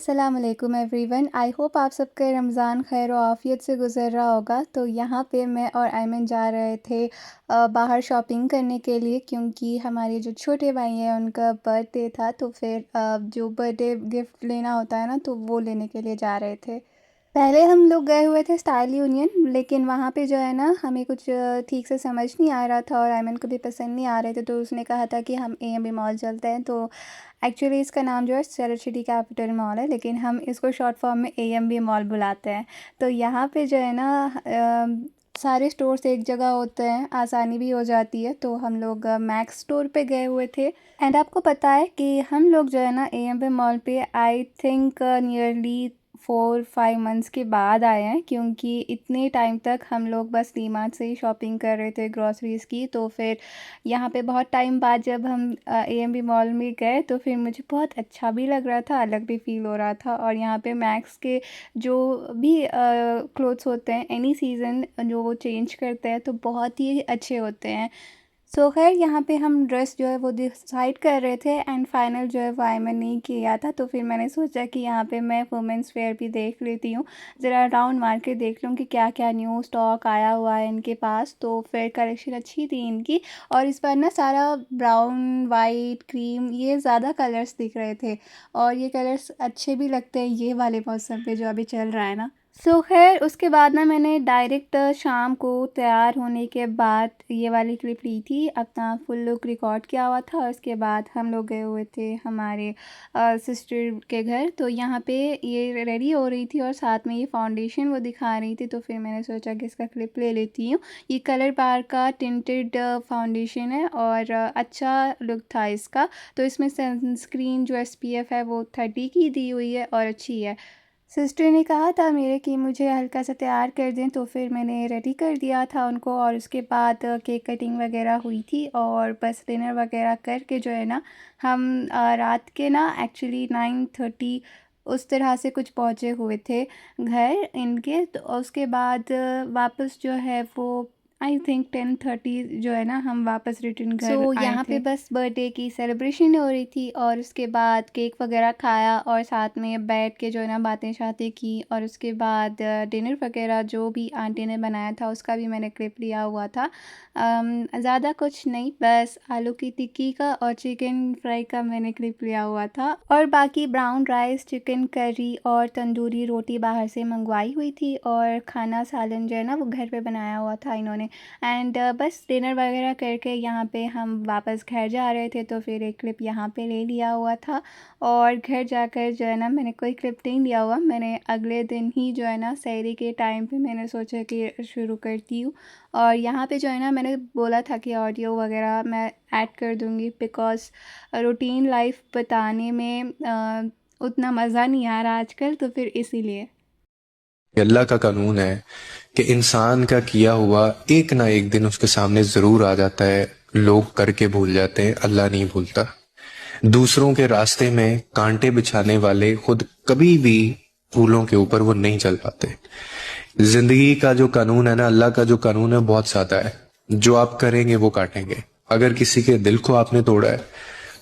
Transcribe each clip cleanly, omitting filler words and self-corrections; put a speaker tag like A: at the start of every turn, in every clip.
A: अस्सलाम वालेकुम everyone. I hope आप सबका रमज़ान खैर व आफ़ियत से गुज़र रहा होगा। तो यहाँ पे मैं और अयमन जा रहे थे बाहर शॉपिंग करने के लिए, क्योंकि हमारे जो छोटे भाई हैं उनका बर्थडे था। तो फिर जो बर्थडे गिफ्ट लेना होता है ना, तो वो लेने के लिए जा रहे थे। पहले हम लोग गए हुए थे स्टाइल यूनियन, लेकिन वहाँ पे जो है ना हमें कुछ ठीक से समझ नहीं आ रहा था और अयमन को भी पसंद नहीं आ रहे थे। तो उसने कहा था कि हम ए एम बी मॉल चलते हैं। तो एक्चुअली इसका नाम जो है चरच सिटी कैपिटल मॉल है, लेकिन हम इसको शॉर्ट फॉर्म में ए एम बी मॉल बुलाते हैं। तो यहाँ पे जो है ना सारे स्टोर्स एक जगह होते हैं, आसानी भी हो जाती है। तो हम लोग मैक्स स्टोर पे गए हुए थे। एंड आपको पता है कि हम लोग जो है ना ए एम बी मॉल पे आई थिंक नियरली 4-5 मंथ्स के बाद आए हैं, क्योंकि इतने टाइम तक हम लोग बस डी मार्ट से ही शॉपिंग कर रहे थे ग्रॉसरीज़ की। तो फिर यहाँ पे बहुत टाइम बाद जब हम ए एम बी मॉल में गए, तो फिर मुझे बहुत अच्छा भी लग रहा था, अलग भी फ़ील हो रहा था। और यहाँ पे मैक्स के जो भी क्लोथ्स होते हैं एनी सीज़न जो वो चेंज करते हैं, तो बहुत ही अच्छे होते हैं। सो खैर यहाँ पे हम ड्रेस जो है वो डिसाइड कर रहे थे, एंड फाइनल जो है वो अयमन ने किया था। तो फिर मैंने सोचा कि यहाँ पे मैं वुमेंस वेयर भी देख लेती हूँ, ज़रा राउंड मार के देख लूँ कि क्या क्या न्यू स्टॉक आया हुआ है इनके पास। तो फिर कलेक्शन अच्छी थी इनकी, और इस बार ना सारा ब्राउन वाइट क्रीम ये ज़्यादा कलर्स दिख रहे थे, और ये कलर्स अच्छे भी लगते हैं ये वाले मौसम पे जो अभी चल रहा है ना। सो खैर उसके बाद ना मैंने डायरेक्ट शाम को तैयार होने के बाद ये वाली क्लिप ली थी, अपना फुल लुक रिकॉर्ड किया हुआ था। और उसके बाद हम लोग गए हुए थे हमारे सिस्टर के घर। तो यहाँ पे ये रेडी हो रही थी और साथ में ये फाउंडेशन वो दिखा रही थी। तो फिर मैंने सोचा कि इसका क्लिप ले लेती हूँ। ये कलर बार का टिंटेड फाउंडेशन है और अच्छा लुक था इसका। तो इसमें सनस्क्रीन जो SPF है वो 30 की दी हुई है और अच्छी है। सिस्टर ने कहा था मेरे कि मुझे हल्का सा तैयार कर दें, तो फिर मैंने रेडी कर दिया था उनको। और उसके बाद केक कटिंग वगैरह हुई थी, और बस डिनर वगैरह करके जो है ना हम रात के ना एक्चुअली 9:30 उस तरह से कुछ पहुँचे हुए थे घर इनके। तो उसके बाद वापस जो है वो आई थिंक 10:30 जो है ना हम वापस रिटर्न घर आए यहाँ पे
B: थे।
A: बस बर्थडे की सेलिब्रेशन हो रही थी, और उसके बाद केक वगैरह खाया और साथ में बैठ के जो है ना बातें शातें की। और उसके बाद डिनर वगैरह जो भी आंटी ने बनाया था उसका भी मैंने क्लिप लिया हुआ था। ज़्यादा कुछ नहीं, बस आलू की टिक्की का और चिकन फ्राई का मैंने क्लिप लिया हुआ था। और बाकी ब्राउन राइस, चिकन करी और तंदूरी रोटी बाहर से मंगवाई हुई थी, और खाना सालन जो है ना वो घर पे बनाया हुआ था इन्होंने। एंड बस डिनर वगैरह करके यहाँ पे हम वापस घर जा रहे थे। तो फिर एक क्लिप यहाँ पे ले लिया हुआ था, और घर जाकर जो है ना मैंने कोई क्लिप नहीं लिया हुआ। मैंने अगले दिन ही जो है ना सहरी के टाइम पे मैंने सोचा कि शुरू करती हूँ। और यहाँ पे जो है ना मैंने बोला था कि ऑडियो वगैरह मैं ऐड कर दूँगी, बिकॉज़ रूटीन लाइफ बताने में उतना मज़ा नहीं आ रहा आजकल, तो फिर इसीलिए।
C: अल्लाह का कानून है कि इंसान का किया हुआ एक ना एक दिन उसके सामने जरूर आ जाता है। लोग करके भूल जाते हैं, अल्लाह नहीं भूलता। दूसरों के रास्ते में कांटे बिछाने वाले खुद कभी भी फूलों के ऊपर वो नहीं चल पाते। जिंदगी का जो कानून है ना, अल्लाह का जो कानून है बहुत सादा है। जो आप करेंगे वो काटेंगे। अगर किसी के दिल को आपने तोड़ा है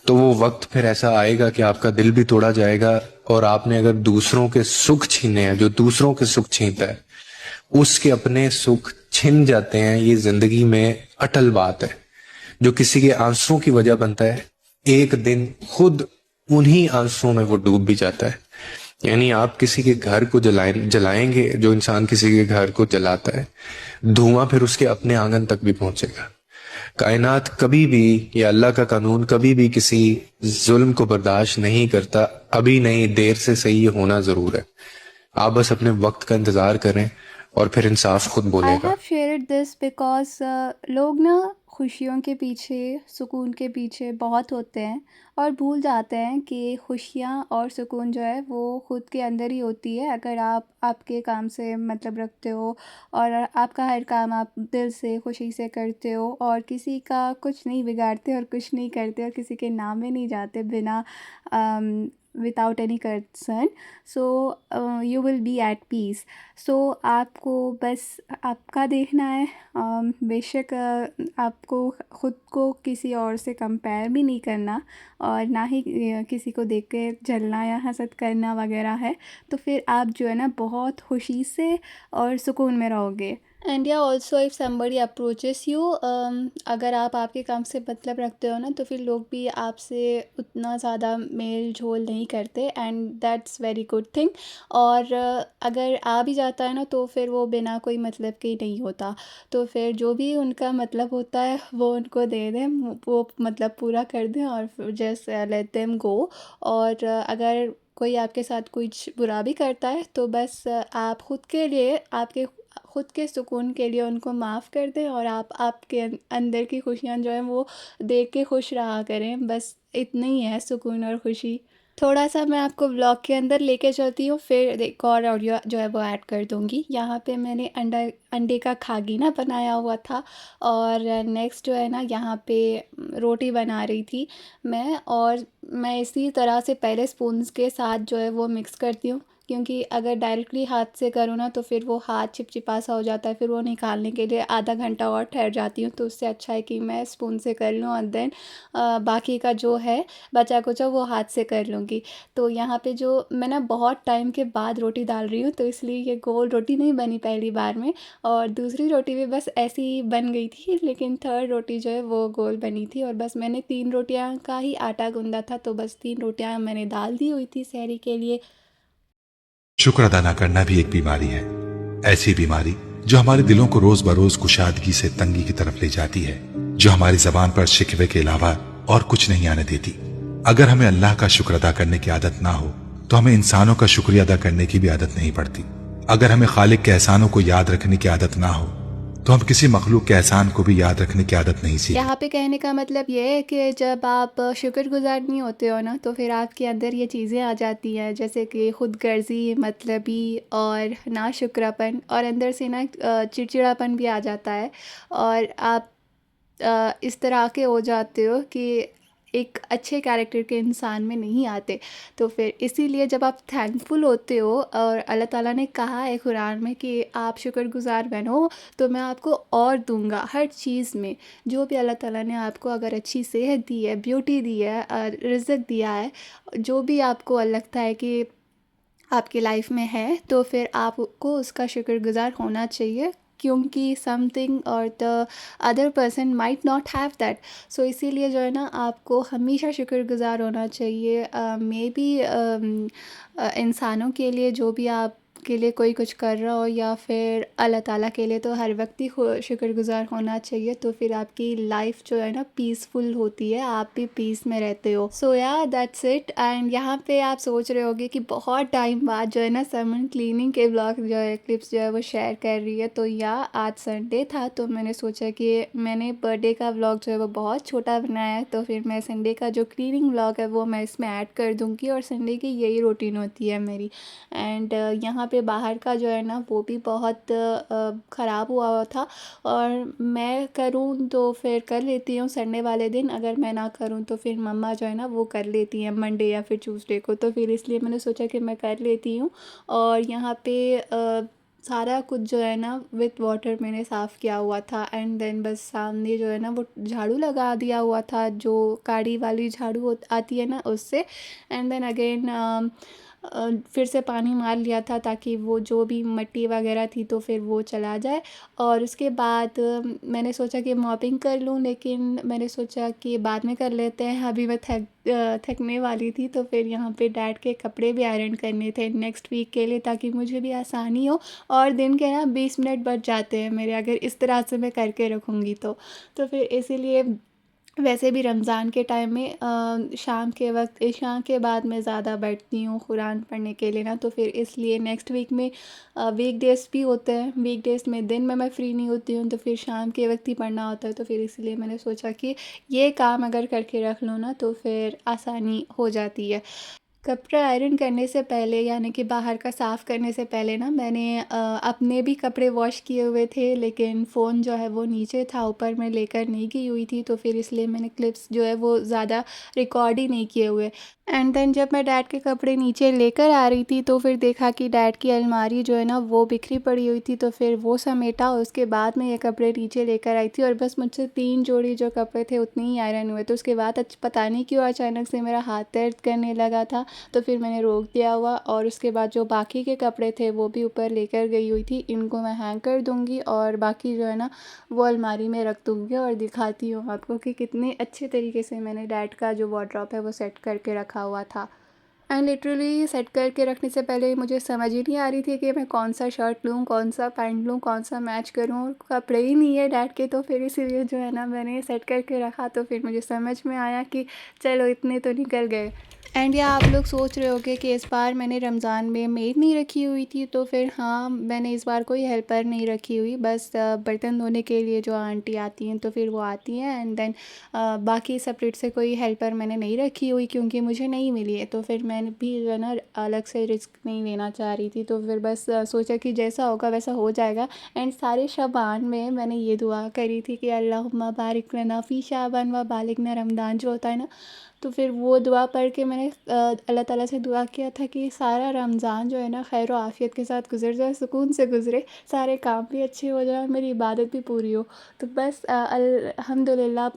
C: तो वो वक्त फिर ऐसा आएगा कि आपका दिल भी तोड़ा जाएगा। और आपने अगर दूसरों के सुख छीने हैं, जो दूसरों के सुख छीनता है उसके अपने सुख छिन जाते हैं। ये जिंदगी में अटल बात है। जो किसी के आंसुओं की वजह बनता है, एक दिन खुद उन्हीं आंसुओं में वो डूब भी जाता है। यानी आप किसी के घर को जलाएंगे, जो इंसान किसी के घर को जलाता है, धुआं फिर उसके अपने आंगन तक भी पहुंचेगा। कायनात कभी भी, या अल्लाह का कानून कभी भी किसी जुल्म को बर्दाश्त नहीं करता। अभी नहीं, देर से सही ये होना जरूर है। आप बस अपने वक्त का इंतजार करें और फिर इंसाफ खुद
A: आई
C: बोलेगा।
A: हैव शेयर्ड दिस बिकॉज लोग ना खुशियों के पीछे, सुकून के पीछे बहुत होते हैं, और भूल जाते हैं कि खुशियाँ और सुकून जो है वो खुद के अंदर ही होती है। अगर आप आपके काम से मतलब रखते हो, और आपका हर काम आप दिल से खुशी से करते हो, और किसी का कुछ नहीं बिगाड़ते और कुछ नहीं करते और किसी के नाम में नहीं जाते बिना without any concern, so you will be at peace. So आपको बस आपका देखना है। बेशक आपको ख़ुद को किसी और से कंपेयर भी नहीं करना, और ना ही किसी को देख के जलना या हसद करना वगैरह है। तो फिर आप जो है ना बहुत खुशी से और सुकून में रहोगे। एंड या also if somebody approaches you, अगर आप आपके काम से मतलब रखते हो ना, तो फिर लोग भी आपसे उतना ज़्यादा मेल झोल नहीं करते, and that's very good thing. और अगर आ भी जाता है ना, तो फिर वो बिना कोई मतलब के ही नहीं होता। तो फिर जो भी उनका मतलब होता है वो उनको दे दें, वो मतलब पूरा कर दें, और जस्ट लेट देम गो। और अगर कोई आपके साथ कुछ बुरा भी करता है, तो बस आप खुद के लिए, आपके खुद के सुकून के लिए उनको माफ़ कर दें, और आप आपके अंदर की खुशियाँ जो हैं वो देख के खुश रहा करें। बस इतना ही है सुकून और खुशी। थोड़ा सा मैं आपको ब्लॉग के अंदर लेके चलती हूँ, फिर एक और ऑडियो जो है वो ऐड कर दूँगी। यहाँ पे मैंने अंडे का खागीना बनाया हुआ था, और नेक्स्ट जो है ना, यहाँ पे रोटी बना रही थी मैं। और मैं इसी तरह से पहले स्पून्स के साथ जो है वो मिक्स करती हूँ, क्योंकि अगर डायरेक्टली हाथ से करूँ ना, तो फिर वो हाथ चिपचिपा सा हो जाता है, फिर वो निकालने के लिए आधा घंटा और ठहर जाती हूँ। तो उससे अच्छा है कि मैं स्पून से कर लूँ, और देन बाकी का जो है बचा कुचा वो हाथ से कर लूँगी। तो यहाँ पे जो मैं ना बहुत टाइम के बाद रोटी डाल रही हूँ, तो इसलिए ये गोल रोटी नहीं बनी पहली बार में, और दूसरी रोटी भी बस ऐसी ही बन गई थी, लेकिन थर्ड रोटी जो है वो गोल बनी थी। और बस मैंने 3 रोटियाँ का ही आटा गूँधा था, तो बस 3 रोटियाँ मैंने डाल दी हुई थी सहरी के लिए।
B: शुक्र अदा न करना भी एक बीमारी है, ऐसी बीमारी जो हमारे दिलों को रोज बरोज कुशादगी से तंगी की तरफ ले जाती है, जो हमारी जबान पर शिकवे के अलावा और कुछ नहीं आने देती। अगर हमें अल्लाह का शुक्र अदा करने की आदत ना हो, तो हमें इंसानों का शुक्रिया अदा करने की भी आदत नहीं पड़ती। अगर हमें खालिक के एहसानों को याद रखने की आदत ना हो, तो हम किसी मखलूक के एहसान को भी याद रखने की आदत नहीं सीखते।
A: यहाँ पे कहने का मतलब ये है कि जब आप शुक्रगुज़ार नहीं होते हो ना, तो फिर आपके अंदर ये चीज़ें आ जाती हैं, जैसे कि खुदगर्ज़ी, मतलबी और नाशुक्रापन, और अंदर से ना चिड़चिड़ापन भी आ जाता है। और आप इस तरह के हो जाते हो कि एक अच्छे कैरेक्टर के इंसान में नहीं आते। तो फिर इसीलिए जब आप थैंकफुल होते हो, और अल्लाह ताला ने कहा है कुरान में कि आप शुक्रगुज़ार बनो, तो मैं आपको और दूंगा हर चीज़ में। जो भी अल्लाह ताला ने आपको अगर अच्छी सेहत दी है, ब्यूटी दी है, रिज़्क दिया है, जो भी आपको लगता है कि आपकी लाइफ में है, तो फिर आपको उसका शुक्रगुज़ार होना चाहिए, क्योंकि समथिंग और the other person might not have that. So इसीलिए जो है ना, आपको हमेशा शुक्रगुज़ार होना चाहिए। मे बी इंसानों के लिए, जो भी आप के लिए कोई कुछ कर रहा हो, या फिर अल्लाह ताला के लिए, तो हर वक्त ही शुक्रगुज़ार होना चाहिए। तो फिर आपकी लाइफ जो है ना पीसफुल होती है, आप भी पीस में रहते हो। सो या दैट्स इट। एंड यहाँ पे आप सोच रहे होगे कि बहुत टाइम बाद जो है ना समन क्लीनिंग के ब्लॉग जो है, क्लिप्स जो है वो शेयर कर रही है। तो या आज संडे था, तो मैंने सोचा कि मैंने बर्थडे का ब्लॉग जो है वो बहुत छोटा बनाया है, तो फिर मैं संडे का जो क्लीनिंग ब्लॉग है वो मैं इसमें ऐड कर दूँगी। और संडे की यही रूटीन होती है मेरी। एंड यहाँ पे बाहर का जो है ना वो भी बहुत ख़राब हुआ था, और मैं करूँ तो फिर कर लेती हूँ संडे वाले दिन, अगर मैं ना करूँ तो फिर मम्मा जो है ना वो कर लेती हैं मंडे या फिर ट्यूसडे को। तो फिर इसलिए मैंने सोचा कि मैं कर लेती हूँ। और यहाँ पे सारा कुछ जो है ना विथ वाटर मैंने साफ़ किया हुआ था, एंड देन बस सामने जो है ना वो झाड़ू लगा दिया हुआ था, जो काड़ी वाली झाड़ू आती है ना उससे। एंड देन अगेन फिर से पानी मार लिया था, ताकि वो जो भी मिट्टी वगैरह थी तो फिर वो चला जाए। और उसके बाद मैंने सोचा कि मॉपिंग कर लूँ, लेकिन मैंने सोचा कि बाद में कर लेते हैं, अभी मैं थकने वाली थी। तो फिर यहाँ पे डैड के कपड़े भी आयरन करने थे नेक्स्ट वीक के लिए, ताकि मुझे भी आसानी हो। और दिन के ना 20 मिनट बच जाते हैं मेरे, अगर इस तरह से मैं करके रखूँगी तो फिर इसीलिए वैसे भी रमज़ान के टाइम में शाम के वक्त इशा के बाद मैं ज़्यादा बैठती हूँ कुरान पढ़ने के लिए ना। तो फिर इसलिए नेक्स्ट वीक में वीक डेज़ भी होते हैं, वीक डेज़ में दिन में मैं फ़्री नहीं होती हूँ, तो फिर शाम के वक्त ही पढ़ना होता है। तो फिर इसलिए मैंने सोचा कि ये काम अगर करके रख लूँ ना, तो फिर आसानी हो जाती है। कपड़े आयरन करने से पहले यानी कि बाहर का साफ़ करने से पहले ना मैंने अपने भी कपड़े वॉश किए हुए थे, लेकिन फ़ोन जो है वो नीचे था, ऊपर मैं लेकर नहीं गई हुई थी, तो फिर इसलिए मैंने क्लिप्स जो है वो ज़्यादा रिकॉर्ड ही नहीं किए हुए। एंड देन जब मैं डैड के कपड़े नीचे लेकर आ रही थी तो फिर देखा कि डैड की अलमारी जो है ना वो बिखरी पड़ी हुई थी, तो फिर वो समेटा, उसके बाद मैं ये कपड़े नीचे लेकर आई थी और बस मुझसे 3 जोड़ी जो कपड़े थे उतने ही आयरन हुए। तो उसके बाद पता नहीं क्यों अचानक से मेरा हाथ दर्द करने लगा था, तो फिर मैंने रोक दिया हुआ और उसके बाद जो बाकी के कपड़े थे वो भी ऊपर लेकर गई हुई थी। इनको मैं हैंग कर दूँगी और बाकी जो है ना वो अलमारी में रख दूँगी और दिखाती हूँ आपको कि कितने अच्छे तरीके से मैंने डैड का जो वार्डरोब है वो सेट करके रखा हुआ था। एंड लिटरली सेट करके रखने से पहले मुझे समझ ही नहीं आ रही थी कि मैं कौन-सा शर्ट लूँ, कौन-सा पैंट लूँ, कौन-सा मैच करूँ, और कपड़े ही नहीं है डैड के, तो फिर इसीलिए जो है ना मैंने सेट करके रखा, तो फिर मुझे समझ में आया कि चलो इतने तो निकल गए। एंड या आप लोग सोच रहे होंगे कि इस बार मैंने रमज़ान में मेड नहीं रखी हुई थी, तो फिर हाँ, मैंने इस बार कोई हेल्पर नहीं रखी हुई, बस बर्तन धोने के लिए जो आंटी आती हैं तो फिर वो आती हैं, एंड देन बाकी सेपरेट से कोई हेल्पर मैंने नहीं रखी हुई क्योंकि मुझे नहीं मिली है, तो फिर मैंने भी जो है ना अलग से रिस्क नहीं लेना चाह रही थी, तो फिर बस सोचा कि जैसा होगा वैसा हो जाएगा। एंड सारे शबान में मैंने ये दुआ करी थी कि अल्लाहुम्मा बारिक लना फ़ी शाबान व बालिगना रमज़ान जो होता है ना, तो फिर वो दुआ पढ़ के मैंने अल्लाह ताला से दुआ किया था कि सारा रमज़ान जो है ना खैर व आफ़ियत के साथ गुज़र जाए, सुकून से गुज़रे, सारे काम भी अच्छे हो जाए और मेरी इबादत भी पूरी हो। तो बस अल्हम्दुलिल्लाह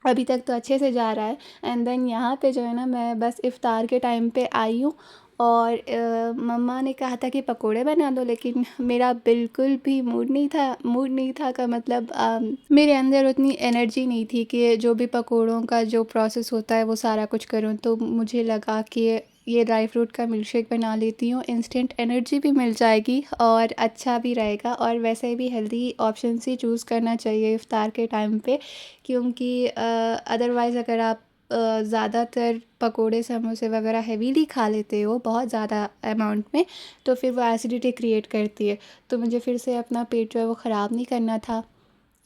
A: अभी तक तो अच्छे से जा रहा है। एंड देन यहाँ पे जो है ना मैं बस इफ़्तार के टाइम पे आई हूँ और मम्मा ने कहा था कि पकोड़े बना दो, लेकिन मेरा बिल्कुल भी मूड नहीं था का मतलब मेरे अंदर उतनी एनर्जी नहीं थी कि जो भी पकोड़ों का जो प्रोसेस होता है वो सारा कुछ करूँ। तो मुझे लगा कि ये ड्राई फ्रूट का मिल्कशेक बना लेती हूँ, इंस्टेंट एनर्जी भी मिल जाएगी और अच्छा भी रहेगा, और वैसे भी हेल्दी ऑप्शंस ही चूज़ करना चाहिए इफ़्तार के टाइम पे, क्योंकि अदरवाइज़ अगर आप ज़्यादातर पकोड़े समोसे वगैरह हेवीली खा लेते हो बहुत ज़्यादा अमाउंट में, तो फिर वो एसिडिटी क्रिएट करती है। तो मुझे फिर से अपना पेट जो है वो ख़राब नहीं करना था,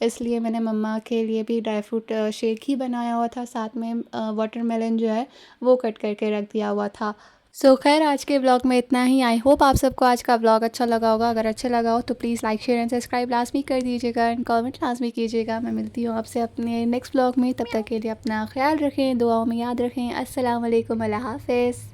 A: इसलिए मैंने मम्मा के लिए भी ड्राई फ्रूट शेक ही बनाया हुआ था, साथ में वाटरमेलन जो है वो कट करके रख दिया हुआ था। सो खैर आज के ब्लॉग में इतना ही। आई होप आप सबको आज का ब्लॉग अच्छा लगा होगा। अगर अच्छा लगा हो तो please like share and subscribe लाजमी कर दीजिएगा एंड कमेंट लाजमी कीजिएगा। मैं मिलती हूँ आपसे अपने नेक्स्ट ब्लॉग में, तब तक के लिए अपना ख्याल रखें, दुआओं में याद रखें। अस्सलाम वालेकुम, अल्लाह हाफ़िज़।